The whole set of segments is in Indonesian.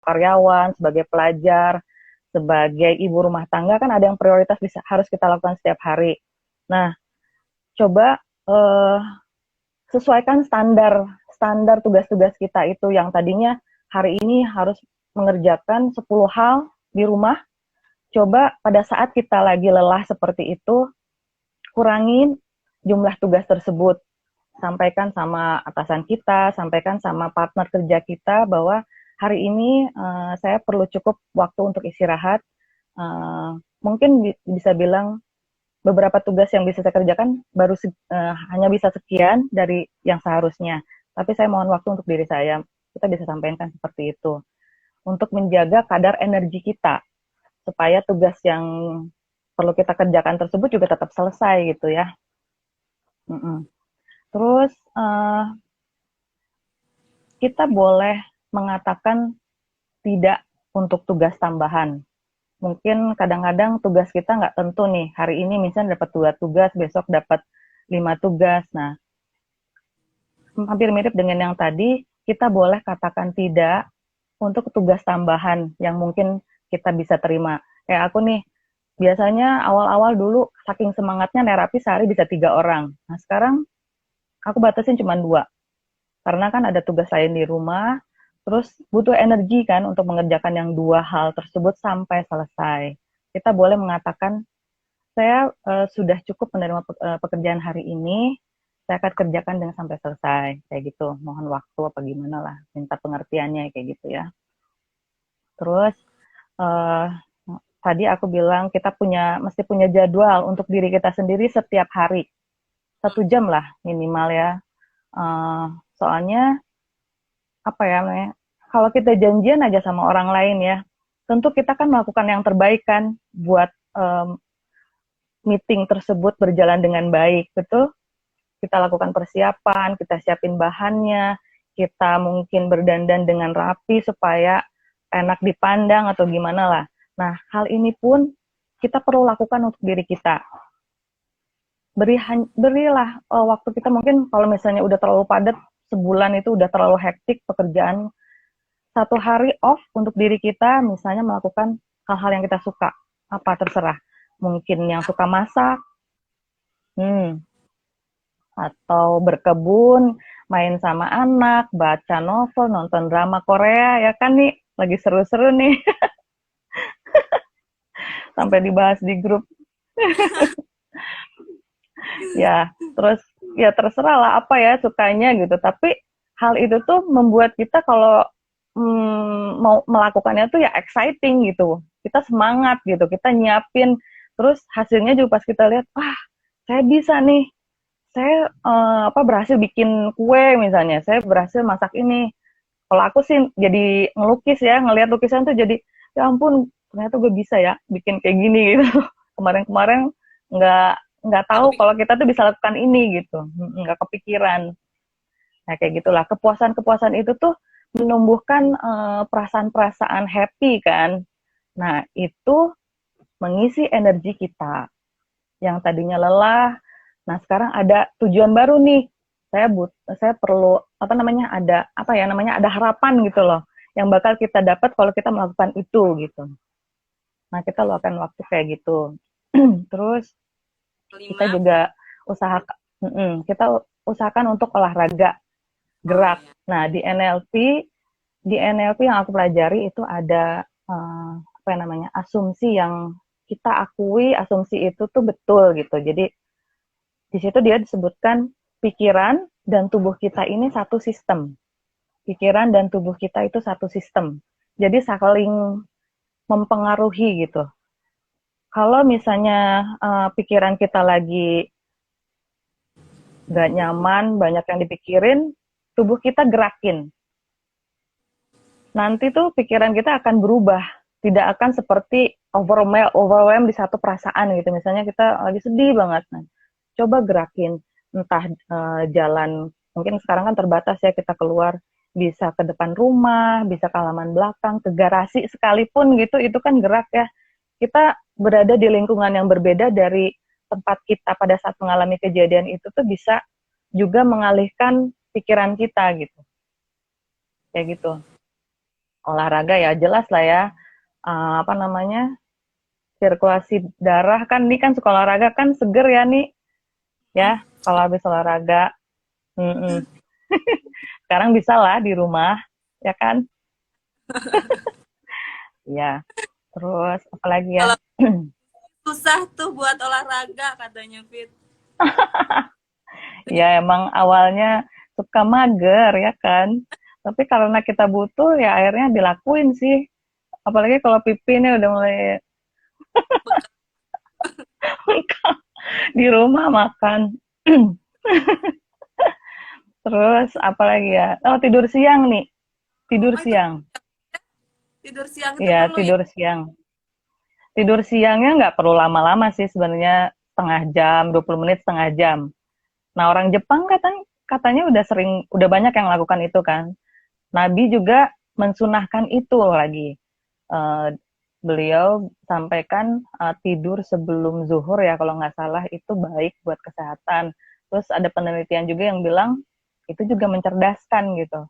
karyawan, sebagai pelajar, sebagai ibu rumah tangga kan ada yang prioritas harus kita lakukan setiap hari. Nah, coba sesuaikan standar tugas-tugas kita itu yang tadinya hari ini harus mengerjakan 10 hal di rumah. Coba pada saat kita lagi lelah seperti itu, kurangin jumlah tugas tersebut. Sampaikan sama atasan kita, sampaikan sama partner kerja kita bahwa hari ini saya perlu cukup waktu untuk istirahat. Mungkin bisa bilang beberapa tugas yang bisa saya kerjakan baru hanya bisa sekian dari yang seharusnya. Tapi saya mohon waktu untuk diri saya. Kita bisa sampaikan seperti itu. Untuk menjaga kadar energi kita. Supaya tugas yang perlu kita kerjakan tersebut juga tetap selesai gitu ya. Terus kita boleh mengatakan tidak untuk tugas tambahan. Mungkin kadang-kadang tugas kita nggak tentu nih. Hari ini misalnya dapat 2 tugas, besok dapat 5 tugas. Nah, hampir mirip dengan yang tadi, kita boleh katakan tidak untuk tugas tambahan yang mungkin kita bisa terima. Kayak aku nih, biasanya awal-awal dulu saking semangatnya nerapi sehari bisa 3 orang. Nah, sekarang aku batasin cuma 2. Karena kan ada tugas lain di rumah, terus butuh energi kan untuk mengerjakan yang 2 hal tersebut sampai selesai. Kita boleh mengatakan, saya sudah cukup menerima pekerjaan hari ini, saya akan kerjakan dengan sampai selesai, kayak gitu. Mohon waktu apa gimana lah, minta pengertiannya kayak gitu ya. Terus tadi aku bilang kita mesti punya jadwal untuk diri kita sendiri setiap hari. 1 jam lah minimal ya. Soalnya apa ya namanya? Kalau kita janjian aja sama orang lain ya, tentu kita kan melakukan yang terbaik kan buat meeting tersebut berjalan dengan baik, betul? Kita lakukan persiapan, kita siapin bahannya, kita mungkin berdandan dengan rapi supaya enak dipandang atau gimana lah. Nah, hal ini pun kita perlu lakukan untuk diri kita. Berilah waktu kita, mungkin kalau misalnya udah terlalu padat, sebulan itu udah terlalu hektik pekerjaan, 1 hari off untuk diri kita, misalnya melakukan hal-hal yang kita suka, apa terserah. Mungkin yang suka masak, atau berkebun, main sama anak, baca novel, nonton drama Korea, ya kan nih, lagi seru-seru nih. Sampai dibahas di grup. Ya, terus ya terserah lah apa ya sukanya gitu. Tapi hal itu tuh membuat kita kalau mau melakukannya tuh ya exciting gitu. Kita semangat gitu, kita nyiapin. Terus hasilnya juga pas kita lihat, wah saya bisa nih. Saya berhasil bikin kue misalnya, saya berhasil masak ini. Kalau aku sih jadi ngelukis ya, ngelihat lukisan tuh jadi, ya ampun, ternyata gue bisa ya bikin kayak gini gitu. Kemarin-kemarin nggak tahu kalau kita tuh bisa lakukan ini gitu, nggak kepikiran. Nah kayak gitulah, kepuasan-kepuasan itu tuh menumbuhkan perasaan-perasaan happy kan. Nah itu mengisi energi kita yang tadinya lelah. Nah sekarang ada tujuan baru nih. Saya perlu ada harapan gitu loh yang bakal kita dapat kalau kita melakukan itu gitu. Nah kita luangkan waktu kayak gitu. Terus kita juga kita usahakan untuk olahraga, gerak. Nah di NLP yang aku pelajari itu ada asumsi yang kita akui, asumsi itu tuh betul gitu. Jadi di situ dia disebutkan pikiran dan tubuh kita ini satu sistem. Pikiran dan tubuh kita itu satu sistem. Jadi saling mempengaruhi gitu. Kalau misalnya pikiran kita lagi nggak nyaman, banyak yang dipikirin, tubuh kita gerakin. Nanti tuh pikiran kita akan berubah. Tidak akan seperti overwhelm di satu perasaan gitu. Misalnya kita lagi sedih banget. Nah, coba gerakin, entah jalan, mungkin sekarang kan terbatas ya kita keluar, bisa ke depan rumah, bisa ke halaman belakang, ke garasi sekalipun gitu, itu kan gerak ya. Kita berada di lingkungan yang berbeda dari tempat kita pada saat mengalami kejadian itu tuh bisa juga mengalihkan pikiran kita gitu. Kayak gitu. olahraga ya jelas lah ya. Apa namanya, sirkulasi darah kan, nih kan suka olahraga kan, seger ya nih ya kalau habis olahraga. Mm-mm. Sekarang bisa lah di rumah ya kan, ya. Terus apalagi ya. Kalau susah tuh buat olahraga katanya Fit. Ya emang awalnya suka mager ya kan, tapi karena kita butuh ya akhirnya dilakuin sih, apalagi kalau pipi ini udah mulai di rumah makan. Terus apalagi ya, oh tidur siang nih, tidur Oh itu siang. tidur siang itu Ya perlu ya. tidur siang, tidur siangnya nggak perlu lama-lama sih sebenarnya, setengah jam, 20 menit, setengah jam. Nah orang Jepang katanya katanya udah sering, udah banyak yang lakukan itu kan. Nabi juga mensunahkan itu lagi. Uh, Beliau sampaikan tidur sebelum zuhur ya kalau nggak salah, itu baik buat kesehatan. Terus ada penelitian juga yang bilang itu juga mencerdaskan gitu,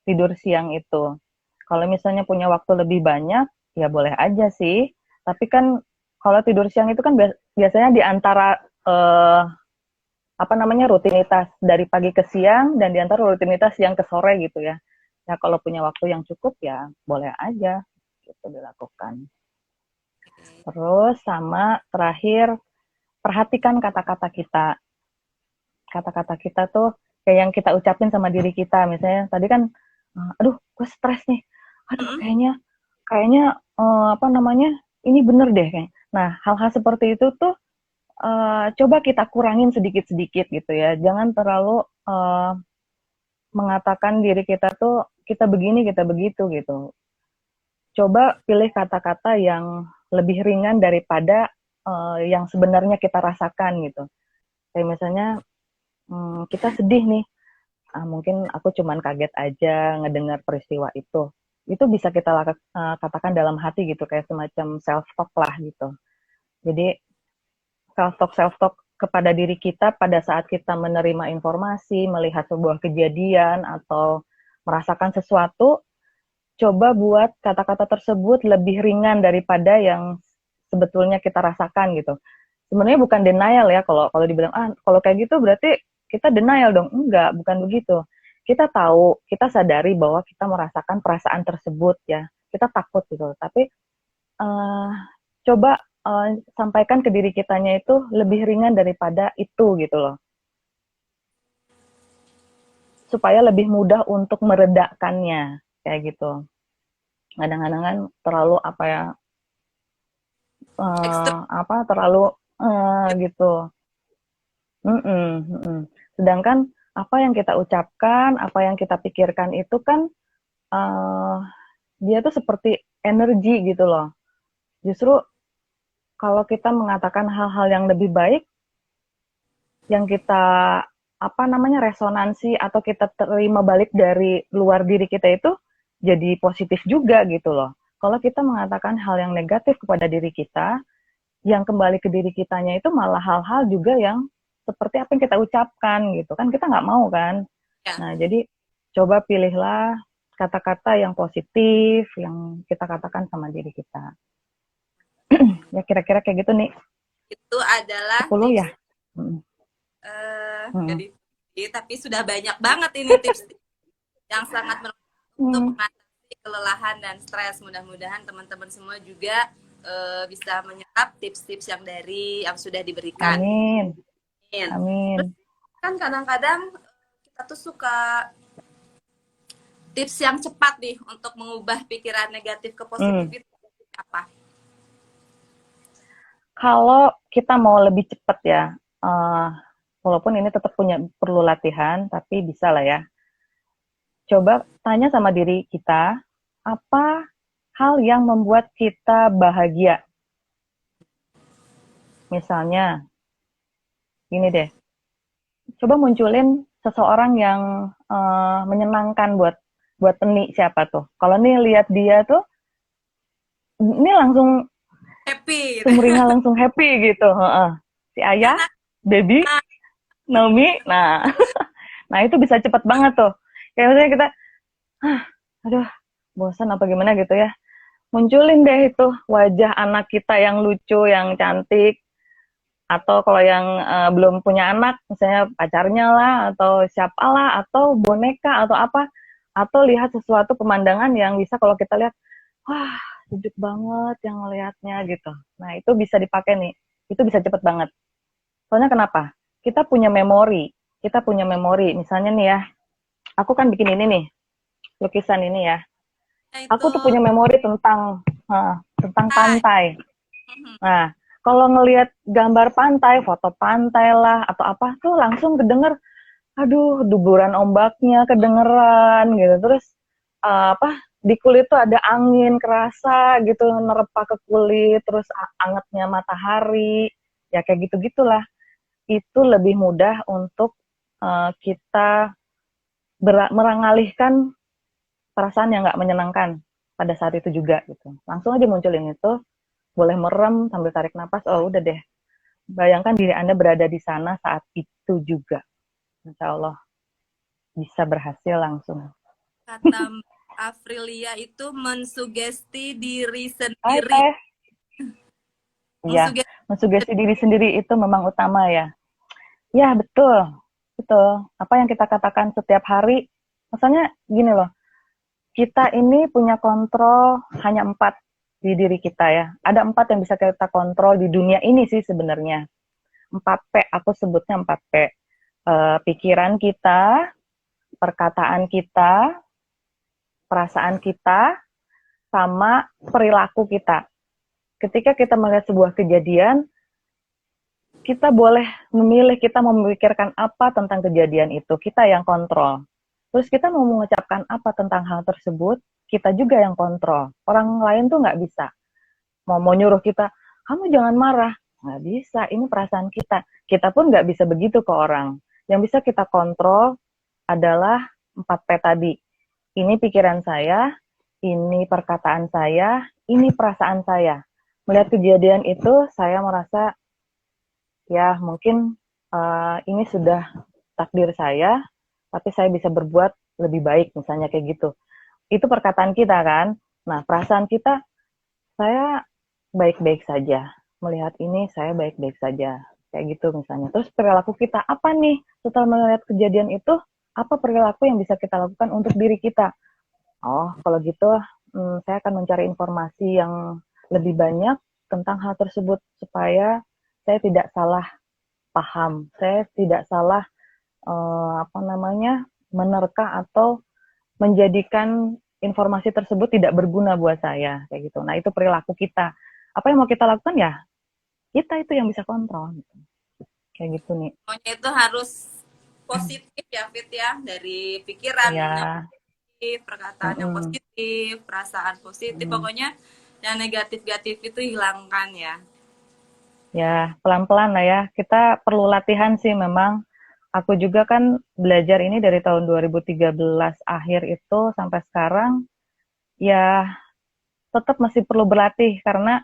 tidur siang itu. Kalau misalnya punya waktu lebih banyak, ya boleh aja sih. Tapi kan kalau tidur siang itu kan biasanya di antara apa namanya, rutinitas dari pagi ke siang dan di antara rutinitas siang ke sore gitu ya. Ya kalau punya waktu yang cukup ya boleh aja gitu dilakukan. Terus sama terakhir, perhatikan kata-kata kita. Kata-kata kita tuh kayak yang kita ucapin sama diri kita. Misalnya tadi kan, aduh gue stres nih. Aduh Mm-mm. kayaknya apa namanya, ini bener deh kayak. Nah hal-hal seperti itu tuh coba kita kurangin sedikit-sedikit gitu ya. Jangan terlalu mengatakan diri kita tuh kita begini, kita begitu gitu. Coba pilih kata-kata yang lebih ringan daripada yang sebenarnya kita rasakan gitu. Kayak misalnya kita sedih nih, mungkin aku cuman kaget aja ngedengar peristiwa itu. Itu bisa kita katakan dalam hati gitu, kayak semacam self talk lah gitu. Jadi self talk kepada diri kita pada saat kita menerima informasi, melihat sebuah kejadian atau merasakan sesuatu, coba buat kata-kata tersebut lebih ringan daripada yang sebetulnya kita rasakan gitu. Sebenarnya bukan denial ya, kalau kalau dibilang kalau kayak gitu berarti kita denial dong. Enggak, bukan begitu. Kita tahu, kita sadari bahwa kita merasakan perasaan tersebut ya. Kita takut gitu. Tapi uh, coba sampaikan ke diri kitanya itu lebih ringan daripada itu gitu loh. Supaya lebih mudah untuk meredakannya kayak gitu. Kadang-kadang kan terlalu apa ya, Ekstrim. terlalu gitu. Mm-mm, mm-mm. Sedangkan apa yang kita ucapkan, apa yang kita pikirkan itu kan uh, dia tuh seperti energi gitu loh. Justru kalau kita mengatakan hal-hal yang lebih baik, yang kita apa namanya, resonansi atau kita terima balik dari luar diri kita itu jadi positif juga gitu loh. Kalau kita mengatakan hal yang negatif kepada diri kita, yang kembali ke diri kitanya itu malah hal-hal juga yang seperti apa yang kita ucapkan gitu kan, kita nggak mau kan. Ya, Nah jadi coba pilihlah kata-kata yang positif yang kita katakan sama diri kita, ya kira-kira kayak gitu nih. itu adalah 10 tips ya. Hmm. Hmm. dari Fit, tapi sudah banyak banget ini tips yang sangat bermanfaat untuk Hmm. mengatasi kelelahan dan stres. Mudah-mudahan teman-teman semua juga bisa menyerap tips-tips yang sudah diberikan. Amin, Terus amin. kan kadang-kadang kita tuh suka tips yang cepat nih untuk mengubah pikiran negatif ke Hmm. positif itu apa? Kalau kita mau lebih cepat ya, uh, walaupun ini tetap perlu latihan, tapi bisa lah ya. Coba tanya sama diri kita, apa hal yang membuat kita bahagia? Misalnya, gini deh, coba munculin seseorang yang menyenangkan buat buat Eni, siapa tuh? Kalau nih lihat dia tuh, ini langsung Happy gitu. sumringah, langsung happy gitu. Si Ayah, Baby, Naomi, nah, nah itu bisa cepet banget tuh. Kayak misalnya kita, aduh, bosan apa gimana gitu ya, munculin deh itu wajah anak kita yang lucu, yang cantik, atau kalau yang belum punya anak, misalnya pacarnya lah, atau siapa lah, atau boneka, atau apa, atau lihat sesuatu pemandangan yang bisa kalau kita lihat, wah sejuk banget yang ngelihatnya gitu. Nah itu bisa dipakai nih, itu bisa cepet banget. Soalnya kenapa? Kita punya memori, misalnya nih ya, aku kan bikin ini nih, lukisan ini ya, Nah, aku itu tuh punya memori tentang hai. pantai. Mhm. Nah, kalau ngelihat gambar pantai, foto pantai lah atau apa tuh langsung kedenger, aduh, duburan ombaknya kedengeran gitu. Terus apa di kulit tuh ada angin kerasa gitu nerpa ke kulit, terus angetnya matahari, ya kayak gitu-gitulah. Itu lebih mudah untuk kita merangalihkan perasaan yang nggak menyenangkan pada saat itu juga gitu. Langsung aja munculin itu, boleh merem sambil tarik napas, oh udah deh. Bayangkan diri Anda berada di sana saat itu juga. Insya Allah bisa berhasil langsung. Kata Mbak Afrilia itu mensugesti diri Hai sendiri. Teh. Iya, Mensugesti mensugesti diri sendiri itu memang utama ya. Ya betul, betul. Apa yang kita katakan setiap hari, misalnya gini loh, kita ini punya kontrol hanya 4 di diri kita ya. Ada 4 yang bisa kita kontrol di dunia ini sih sebenarnya. 4P, aku sebutnya 4P. Pikiran kita, perkataan kita, perasaan kita, sama perilaku kita. Ketika kita melihat sebuah kejadian, kita boleh memilih kita mau memikirkan apa tentang kejadian itu. Kita yang kontrol. Terus kita mau mengucapkan apa tentang hal tersebut, kita juga yang kontrol. Orang lain tuh nggak bisa. Mau nyuruh kita, kamu jangan marah. Nggak bisa, ini perasaan kita. Kita pun nggak bisa begitu ke orang. Yang bisa kita kontrol adalah 4P tadi. Ini pikiran saya, ini perkataan saya, ini perasaan saya. Melihat kejadian itu, saya merasa, ya mungkin ini sudah takdir saya, tapi saya bisa berbuat lebih baik, misalnya kayak gitu. Itu perkataan kita kan. Nah, perasaan kita, saya baik-baik saja. Melihat ini, saya baik-baik saja. Kayak gitu misalnya. Terus perilaku kita, apa nih setelah melihat kejadian itu, apa perilaku yang bisa kita lakukan untuk diri kita? Oh, kalau gitu saya akan mencari informasi yang lebih banyak tentang hal tersebut supaya saya tidak salah paham, saya tidak salah apa namanya menerka atau menjadikan informasi tersebut tidak berguna buat saya kayak gitu. Nah itu perilaku kita. Apa yang mau kita lakukan ya kita itu yang bisa kontrol. Gitu. Kayak gitu nih. semuanya itu harus positif ya Fit ya, dari pikiran Ya, yang positif, perkataan yang mm-mm, positif, perasaan positif, mm. pokoknya yang negatif-negatif itu hilangkan ya. Ya pelan-pelan lah ya. Kita perlu latihan sih memang. Aku juga kan belajar ini dari tahun 2013 akhir itu sampai sekarang, ya tetap masih perlu berlatih karena